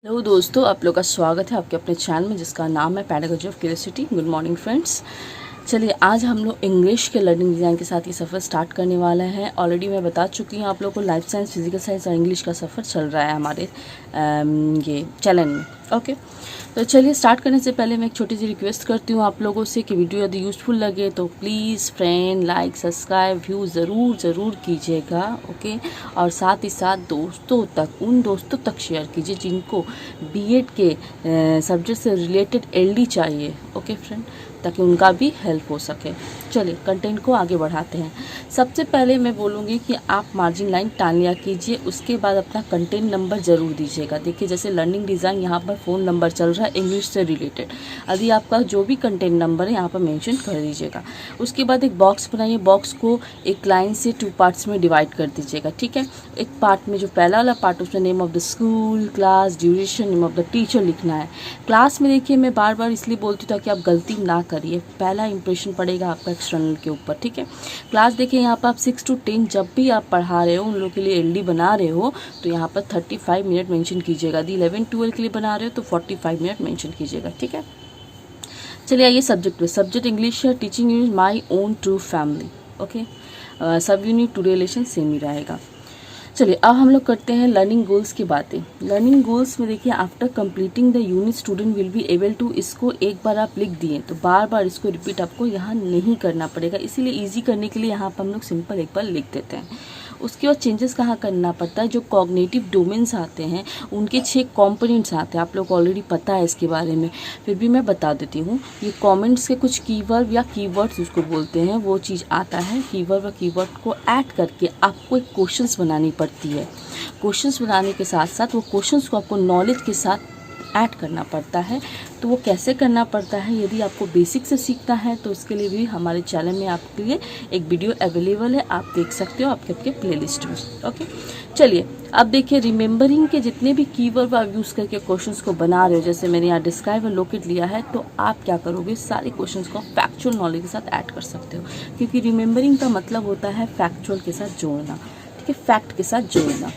Hello दोस्तों, आप लोग का स्वागत है आपके अपने चैनल में जिसका नाम है pedagogy of curiosity. Good morning friends. चलिए आज हम लोग इंग्लिश के लर्निंग डिज़ाइन के साथ ये सफ़र स्टार्ट करने वाले हैं। ऑलरेडी मैं बता चुकी हूँ आप लोगों को लाइफ साइंस, फिजिकल साइंस और इंग्लिश का सफ़र चल रहा है हमारे ये चैनल में। ओके, तो चलिए स्टार्ट करने से पहले मैं एक छोटी सी रिक्वेस्ट करती हूँ आप लोगों से कि वीडियो यदि यूज़फुल लगे तो please friend like subscribe view ज़रूर कीजिएगा। ओके, और साथ ही साथ दोस्तों तक, उन दोस्तों तक शेयर कीजिए जिनको बीएड के सब्जेक्ट से रिलेटेड एलडी चाहिए। ओके फ्रेंड, ताकि उनका भी हेल्प हो सके। चलिए कंटेंट को आगे बढ़ाते हैं। सबसे पहले मैं बोलूँगी कि आप मार्जिन लाइन टान लिया कीजिए, उसके बाद अपना कंटेंट नंबर ज़रूर दीजिएगा। देखिए जैसे लर्निंग डिज़ाइन यहाँ पर फ़ोन नंबर चल रहा है इंग्लिश से रिलेटेड, यदि आपका जो भी कंटेंट नंबर है यहाँ पर मेंशन कर दीजिएगा। उसके बाद एक बॉक्स बनाइए, बॉक्स को एक लाइन से 2 पार्ट्स में डिवाइड कर दीजिएगा। ठीक है, एक पार्ट में जो पहला वाला पार्ट उसमें name of the school, class, duration, name of the teacher लिखना है। क्लास में देखिए मैं बार बार इसलिए बोलती हूँ ताकि आप गलती ना करिए, पहला इंप्रेशन पड़ेगा आपका एक्सटर्नल के ऊपर। ठीक है, क्लास देखिए यहाँ पर आप 6 to 10 जब भी आप पढ़ा रहे हो, उन लोगों के लिए एलडी बना रहे हो तो यहाँ पर 35 मिनट मेंशन कीजिएगा। यदि 11-12 के लिए बना रहे हो तो 45 मिनट मेंशन कीजिएगा। ठीक है, चलिए आइए सब्जेक्ट पे। सब्जेक्ट इंग्लिश है, teaching unit my own true family. Okay, सब यूनिट टू रिलेशन सेम ही रहेगा। चलिए अब हम लोग करते हैं लर्निंग गोल्स की बातें। लर्निंग गोल्स में देखिए after completing the unit student will be able to, इसको एक बार आप लिख दिए तो बार बार इसको रिपीट आपको यहाँ नहीं करना पड़ेगा, इसीलिए इजी करने के लिए यहाँ पर हम लोग सिंपल एक बार लिख देते हैं। उसके बाद चेंजेस कहाँ करना पड़ता है, जो कॉग्निटिव डोमेन्स आते हैं उनके 6 कॉम्पोनेंट्स आते हैं। आप लोग ऑलरेडी पता है इसके बारे में, फिर भी मैं बता देती हूँ। ये कॉमेंट्स के कुछ कीवर्ड या कीवर्ड्स उसको बोलते हैं, वो चीज़ आता है। कीवर्ड व कीवर्ड को ऐड करके आपको एक क्वेश्चंस बनानी पड़ती है। क्वेश्चंस बनाने के साथ साथ वो क्वेश्चंस को आपको नॉलेज के साथ ऐड करना पड़ता है। तो वो कैसे करना पड़ता है, यदि आपको बेसिक से सीखना है तो उसके लिए भी हमारे चैनल में आपके लिए एक वीडियो अवेलेबल है, आप देख सकते हो आपके प्लेलिस्ट में। ओके, चलिए अब देखिए रिमेंबरिंग के जितने भी कीवर्ड आप यूज़ करके क्वेश्चंस को बना रहे हो, जैसे मैंने यहाँ डिस्क्राइब और लोकेट लिया है, तो आप क्या करोगे, सारे क्वेश्चंस को फैक्चुअल नॉलेज के साथ ऐड कर सकते हो, क्योंकि रिमेंबरिंग का मतलब होता है फैक्चुअल के साथ जोड़ना। ठीक है, फैक्ट के साथ जोड़ना।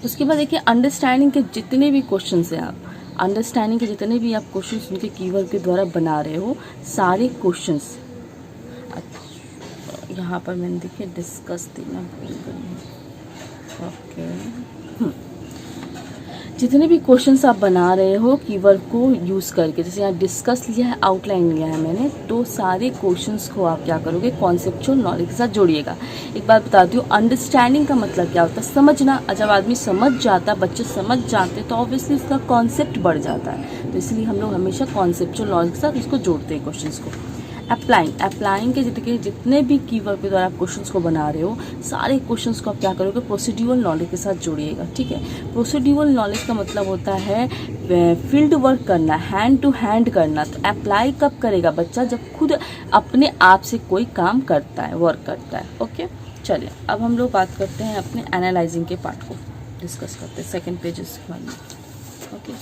उसके बाद देखिए अंडरस्टैंडिंग के जितने भी क्वेश्चंस हैं, आप अंडरस्टैंडिंग के जितने भी आप क्वेश्चंस उनके कीवर्ड के द्वारा बना रहे हो, सारे क्वेश्चंस यहाँ पर मैंने देखिए डिस्कस देना भूल गई है। ओके, जितने भी क्वेश्चंस आप बना रहे हो कीवर्ड को यूज़ करके, जैसे यहाँ डिस्कस लिया है, आउटलाइन लिया है मैंने, तो सारे क्वेश्चंस को आप क्या करोगे, कॉन्सेप्चुअल नॉलेज के साथ जोड़िएगा। एक बात बताती हूँ, अंडरस्टैंडिंग का मतलब क्या होता है, समझना। जब आदमी समझ जाता, बच्चे समझ जाते तो ऑब्वियसली उसका कॉन्सेप्ट बढ़ जाता है, तो इसलिए हम लोग हमेशा कॉन्सेप्चुअल नॉलेज के साथ उसको जोड़ते हैं क्वेश्चंस को। अप्लाइंग के जितने भी कीवर्ड के द्वारा आप क्वेश्चंस को बना रहे हो, सारे क्वेश्चंस को आप क्या करोगे, प्रोसीड्यूरल नॉलेज के साथ जोड़िएगा। ठीक है, प्रोसीड्यूरल नॉलेज का मतलब होता है फील्ड वर्क करना, हैंड टू हैंड करना। तो अप्लाई कब करेगा बच्चा, जब खुद अपने आप से कोई काम करता है, वर्क करता है। ओके, चलिए अब हम लोग बात करते हैं अपने एनालाइजिंग के पार्ट को डिस्कस करते हैं, सेकेंड पेजेस वाले। ओके,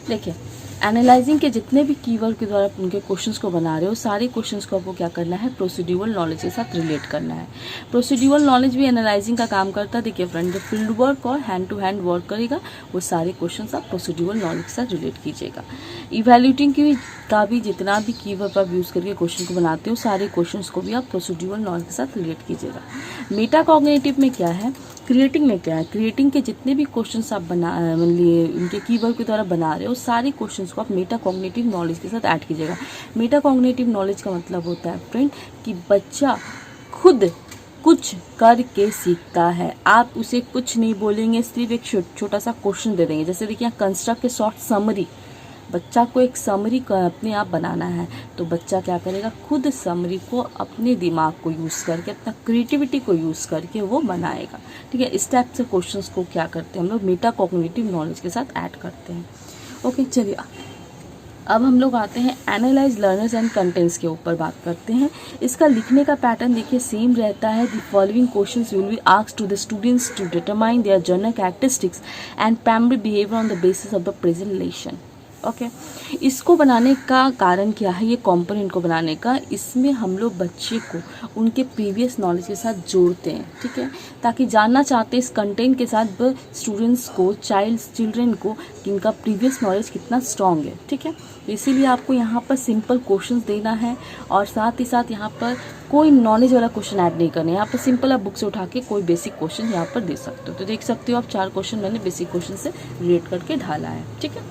देखिए एनालाइजिंग के जितने भी कीवर्ड के द्वारा उनके क्वेश्चंस को बना रहे हो, सारे क्वेश्चंस को आपको क्या करना है, प्रोसीड्यूरल नॉलेज के साथ रिलेट करना है। प्रोसीड्यूरल नॉलेज भी एनालाइजिंग का काम करता है। देखिए फ्रेंड, जो फील्ड वर्क और हैंड टू हैंड वर्क करेगा, वो सारे क्वेश्चंस आप प्रोसीड्यूरल नॉलेज के साथ रिलेट कीजिएगा। इवैल्यूएटिंग का भी जितना भी कीवर्ड आप यूज़ करके क्वेश्चन को बनाते हो, सारे क्वेश्चंस को भी आप प्रोसीड्यूरल नॉलेज के साथ रिलेट कीजिएगा। मेटा कॉग्निटिव में क्या है, क्रिएटिंग में क्या है, क्रिएटिंग के जितने भी क्वेश्चंस आप लिए उनके कीवर्ड के द्वारा बना रहे हो, सारे क्वेश्चंस को आप मेटा कॉग्निटिव नॉलेज के साथ ऐड कीजिएगा। मेटा कॉग्निटिव नॉलेज का मतलब होता है फ्रेंड कि बच्चा खुद कुछ करके सीखता है। आप उसे कुछ नहीं बोलेंगे, सिर्फ एक छोटा सा क्वेश्चन दे देंगे। जैसे देखिए कंस्ट्रक्ट ए शॉर्ट समरी, बच्चा को एक समरी अपने आप बनाना है, तो बच्चा क्या करेगा, खुद समरी को अपने दिमाग को यूज़ करके, अपना क्रिएटिविटी को यूज़ करके वो बनाएगा। ठीक है, इस टाइप से क्वेश्चंस को क्या करते हैं हम लोग, मेटा कॉग्निटिव नॉलेज के साथ ऐड करते हैं। ओके, चलिए अब हम लोग आते हैं एनालाइज लर्नर्स एंड कंटेंट्स के ऊपर बात करते हैं। इसका लिखने का पैटर्न देखिए सेम रहता है। The following questions will be asked to the students to determine their general characteristics and primary behaviour on the basis of the present lesson. Okay. इसको बनाने का कारण क्या है, ये कंपोनेंट को बनाने का, इसमें हम लोग बच्चे को उनके प्रीवियस नॉलेज के साथ जोड़ते हैं, ठीक है, ताकि जानना चाहते हैं इस कंटेंट के साथ स्टूडेंट्स को, चिल्ड्रन को कि इनका प्रीवियस नॉलेज कितना स्ट्रांग है, ठीक है। तो इसीलिए आपको यहाँ पर सिंपल क्वेश्चंस देना है और साथ ही साथ यहाँ पर कोई नॉलेज वाला क्वेश्चन ऐड नहीं करना है। यहाँ पर सिंपल आप बुक से उठा के कोई बेसिक क्वेश्चन यहाँ पर दे सकते हो। तो देख सकते हो आप 4 क्वेश्चन मैंने बेसिक क्वेश्चन से रिलेट करके ढाला है, ठीक है।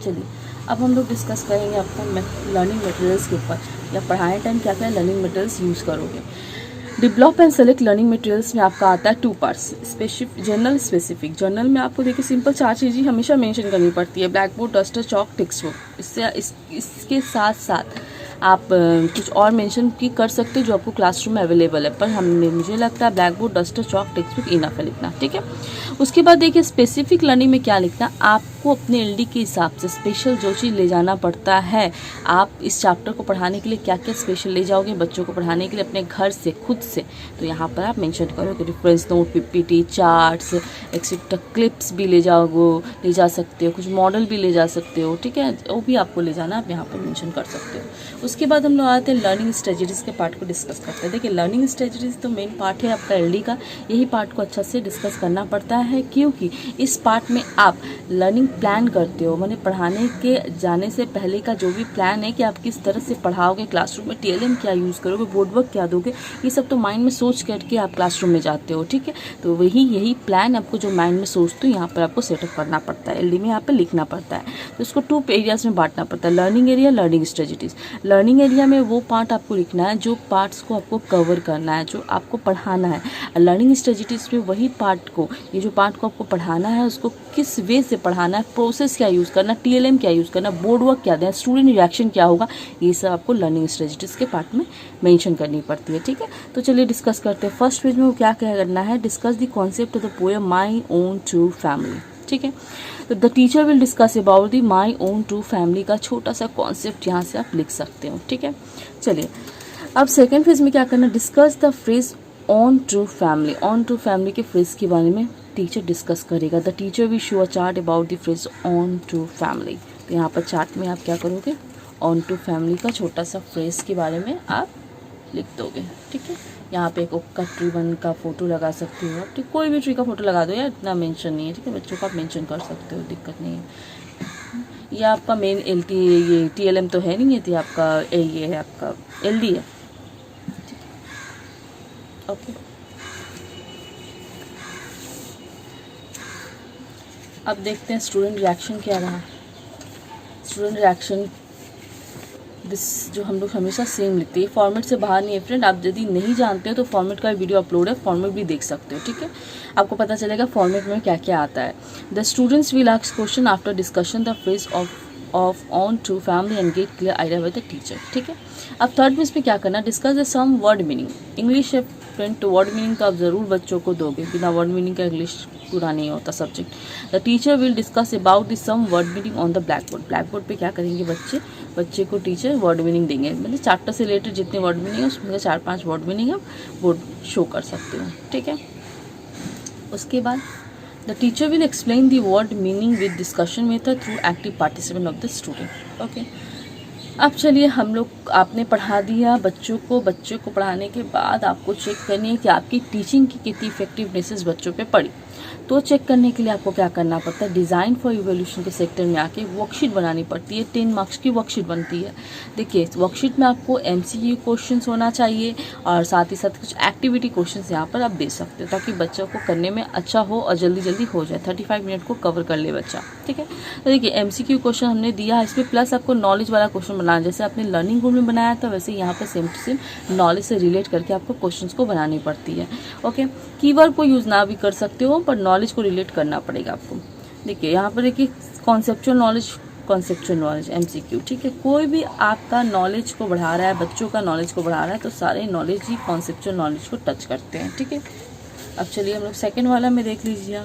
चलिए अब हम लोग डिस्कस करेंगे आपको लर्निंग मटेरियल्स के ऊपर, या पढ़ाने टाइम क्या क्या लर्निंग मटेरियल्स यूज़ करोगे। Develop and select learning materials में आपका आता है 2 पार्ट्स, जनरल, स्पेसिफिक। जनरल में आपको देखिए सिंपल 4 चीज़ें हमेशा मेंशन करनी पड़ती है, black board, duster, chalk, text book. इसके साथ साथ आप कुछ और मेंशन की कर सकते हो जो आपको क्लासरूम में अवेलेबल है, पर मुझे लगता है black board, duster, chalk, text book enough है लिखना, ठीक है। उसके बाद देखिए स्पेसिफिक लर्निंग में क्या लिखना, आपको अपने एलडी के हिसाब से स्पेशल जो चीज़ ले जाना पड़ता है, आप इस चैप्टर को पढ़ाने के लिए क्या क्या स्पेशल ले जाओगे बच्चों को पढ़ाने के लिए अपने घर से, खुद से, तो यहाँ पर आप मेंशन करोगे। Reference note, PPT, charts, etcetera, clips भी ले जा सकते हो, कुछ मॉडल भी ले जा सकते हो, ठीक है, वो भी आपको ले जाना, आप यहाँ पर मेंशन कर सकते हो। उसके बाद हम लोग आते हैं लर्निंग स्ट्रेटजीज के पार्ट को डिस्कस करते हैं। देखिए लर्निंग स्ट्रेटजीज तो मेन पार्ट है आपका एलडी का, यही पार्ट को अच्छा से डिस्कस करना पड़ता है, क्योंकि इस पार्ट में आप लर्निंग प्लान करते हो, मैंने पढ़ाने के जाने से पहले का जो भी प्लान है कि आप किस तरह से पढ़ाओगे, क्लासरूम में टीएलएम क्या यूज़ करोगे, बोर्ड वर्क क्या दोगे, ये सब तो माइंड में सोच करके आप क्लासरूम में जाते हो, ठीक है। तो यही प्लान आपको जो माइंड में सोचते हो यहाँ पर आपको सेटअप करना पड़ता है, एलडी में यहाँ पर लिखना पड़ता है। तो इसको 2 एरियाज में बांटना पड़ता है, learning area, learning strategies. Learning area में वो पार्ट आपको लिखना है जो पार्ट्स को आपको कवर करना है, जो आपको पढ़ाना है। लर्निंग स्ट्रेटजीज में वही पार्ट को, ये जो पार्ट को आपको पढ़ाना है उसको किस वे से पढ़ाना है, प्रोसेस क्या यूज़ करना, टीएलएम क्या यूज़ करना, बोर्ड वर्क क्या देना, स्टूडेंट रिएक्शन क्या होगा, ये सब आपको लर्निंग स्ट्रेटजीज के पार्ट में मेंशन करनी पड़ती है, ठीक है। तो चलिए डिस्कस करते हैं। फर्स्ट पेज में वो क्या करना है, discuss the concept of the poem my own true family, ठीक है। तो the teacher will discuss about the my own true family का छोटा सा कॉन्सेप्ट यहाँ से आप लिख सकते हो, ठीक है। चलिए अब सेकेंड फेज में क्या करना, discuss the phrase on true family. On true family के फ्रेज के बारे में टीचर डिस्कस करेगा। The teacher will show a chart about the phrase on true family. तो यहाँ पर चार्ट में आप क्या करोगे, ऑन ट्रू फैमिली का छोटा सा फ्रेज के बारे में आप लिख दोगे, ठीक है। यहाँ पे एक ओक का ट्री वन का फोटो लगा सकते हो आप, ठीक, कोई भी ट्री का फोटो लगा दो यार, इतना मेंशन नहीं है, ठीक है, बच्चों का आप मेंशन कर सकते हो, दिक्कत नहीं है। ये आपका मेन एलटी, ये टीएलएम तो है नहीं, ये आपका ये है आपका एलडी है, ठीक है, ओके। अब देखते हैं स्टूडेंट रिएक्शन क्या रहा। स्टूडेंट रिएक्शन दिस जो हम लोग हमेशा सेम लिखते हैं, फॉर्मेट से बाहर नहीं है फ्रेंड। आप यदि नहीं जानते हो तो फॉर्मेट का वीडियो अपलोड है, फॉर्मेट भी देख सकते हो, ठीक है, आपको पता चलेगा फॉर्मेट में क्या क्या आता है। The students will ask question after discussion the phrase of on true family and get clear idea with the teacher, ठीक है। अब थर्ड पेज पे क्या करना, discuss the some word meaning. English है फ्रेंड, तो वर्ड मीनिंग तो आप ज़रूर बच्चों को दोगे, बिना वर्ड मीनिंग का इंग्लिश पूरा नहीं होता subject. The teacher will discuss about the some word meaning on the black board. Black board पे क्या करेंगे बच्चे को टीचर वर्ड मीनिंग देंगे, मतलब चैप्टर से रिलेटेड जितने वर्ड मीनिंग है उसमें 4-5 वर्ड मीनिंग आप बोर्ड शो कर सकते हो, ठीक है। उसके बाद the teacher will explain the word meaning with discussion method through active participant of the student, okay. अब चलिए हम लोग, आपने पढ़ा दिया बच्चों को पढ़ाने के बाद आपको चेक करनी है कि आपकी टीचिंग की कितनी इफेक्टिवनेस बच्चों पे पड़ी। तो चेक करने के लिए आपको क्या करना पड़ता है, डिज़ाइन फॉर इवोल्यूशन के सेक्टर में आके वर्कशीट बनानी पड़ती है। 10 मार्क्स की वर्कशीट बनती है। देखिए वर्कशीट में आपको MCQ क्वेश्चंस होना चाहिए और साथ ही साथ कुछ एक्टिविटी क्वेश्चंस यहाँ पर आप दे सकते हो, ताकि बच्चों को करने में अच्छा हो और जल्दी जल्दी हो जाए, 35 मिनट को कवर कर ले बच्चा, ठीक है। तो देखिए MCQ क्वेश्चन हमने दिया, इसमें प्लस आपको नॉलेज वाला क्वेश्चन बनाना, जैसे आपने लर्निंग रूम में बनाया था वैसे यहाँ पर सेम टू सेम नॉलेज से रिलेट करके आपको क्वेश्चन को बनानी पड़ती है, ओके। कीवर्ड को यूज़ ना भी कर सकते हो, पर नॉलेज को रिलेट करना पड़ेगा आपको। देखिए यहाँ पर देखिए कॉन्सेप्चुअल नॉलेज MCQ, ठीक है। कोई भी आपका नॉलेज को बढ़ा रहा है, बच्चों का नॉलेज को बढ़ा रहा है, तो सारे नॉलेज ही कॉन्सेप्चुअल नॉलेज को टच करते हैं, ठीक है। अब चलिए हम लोग सेकेंड वाला में देख लीजिए,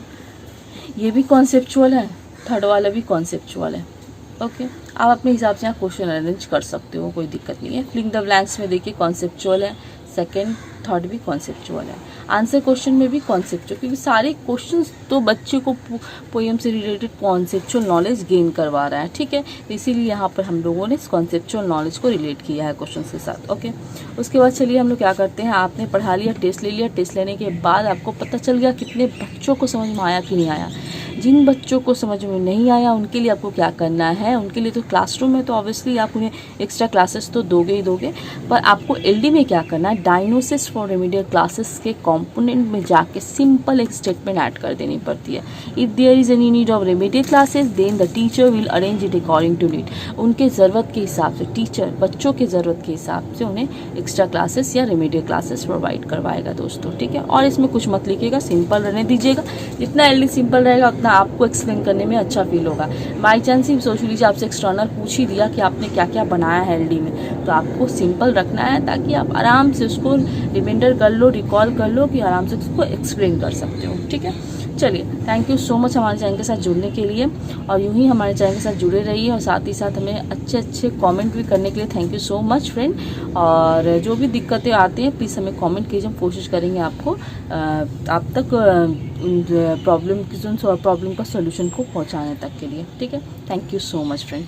ये भी कॉन्सेप्चुअल है, थर्ड वाला भी कॉन्सेप्चुअल है, ओके। आप अपने हिसाब से यहाँ क्वेश्चन अरेंज कर सकते हो, कोई दिक्कत नहीं है। फिलिंग द ब्लैंक्स में देखिए कॉन्सेप्चुअल है, सेकेंड थर्ड भी कॉन्सेप्चुअल है। आंसर क्वेश्चन में भी कॉन्सेप्चुअल, क्योंकि सारे क्वेश्चंस तो बच्चे को पोएम से रिलेटेड कॉन्सेप्चुअल नॉलेज गेन करवा रहा है, ठीक है। तो इसीलिए यहाँ पर हम लोगों ने इस कॉन्सेप्चुअल नॉलेज को रिलेट किया है क्वेश्चन के साथ, ओके। उसके बाद चलिए हम लोग क्या करते हैं, आपने पढ़ा लिया, टेस्ट ले लिया, टेस्ट लेने के बाद आपको पता चल गया कितने बच्चों को समझ में आया कि नहीं आया। जिन बच्चों को समझ में नहीं आया उनके लिए आपको क्या करना है, उनके लिए तो क्लासरूम में तो ऑब्वियसली आप उन्हें एक्स्ट्रा क्लासेस तो दोगे ही दोगे, पर आपको एलडी में क्या करना है, डायग्नोसिस फॉर रेमेडियल क्लासेस के कंपोनेंट में जाके सिंपल एक स्टेटमेंट ऐड कर देनी पड़ती है। If there is any need of remedial classes then the teacher will arrange it according to need. उनके ज़रूरत के हिसाब से टीचर बच्चों के ज़रूरत के हिसाब से उन्हें एक्स्ट्रा क्लासेस या रेमेडियल क्लासेस प्रोवाइड करवाएगा दोस्तों, ठीक है। और इसमें कुछ मत लिखिएगा, सिंपल रहने दीजिएगा। जितना एलडी सिंपल रहेगा उतना आपको एक्सप्लेन करने में अच्छा फील होगा। बाई चांस ही सोच लीजिए आपसे एक्सटर्नल पूछ ही दिया कि आपने क्या क्या बनाया है एलडी में, तो आपको सिंपल रखना है ताकि आप आराम से उसको रिमाइंडर कर लो, रिकॉल कर लो कि आराम से उसको एक्सप्लेन कर सकते हो, ठीक है। चलिए, थैंक यू सो मच हमारे चैनल के साथ जुड़ने के लिए, और यूं ही हमारे चैनल के साथ जुड़े रहिए, और साथ ही साथ हमें अच्छे अच्छे कमेंट भी करने के लिए thank you so much friend. और जो भी दिक्कतें आती हैं प्लीज़ हमें कमेंट कीजिए, हम कोशिश करेंगे आपको आप तक प्रॉब्लम का सॉल्यूशन को पहुंचाने तक के लिए, ठीक है। Thank you so much friend.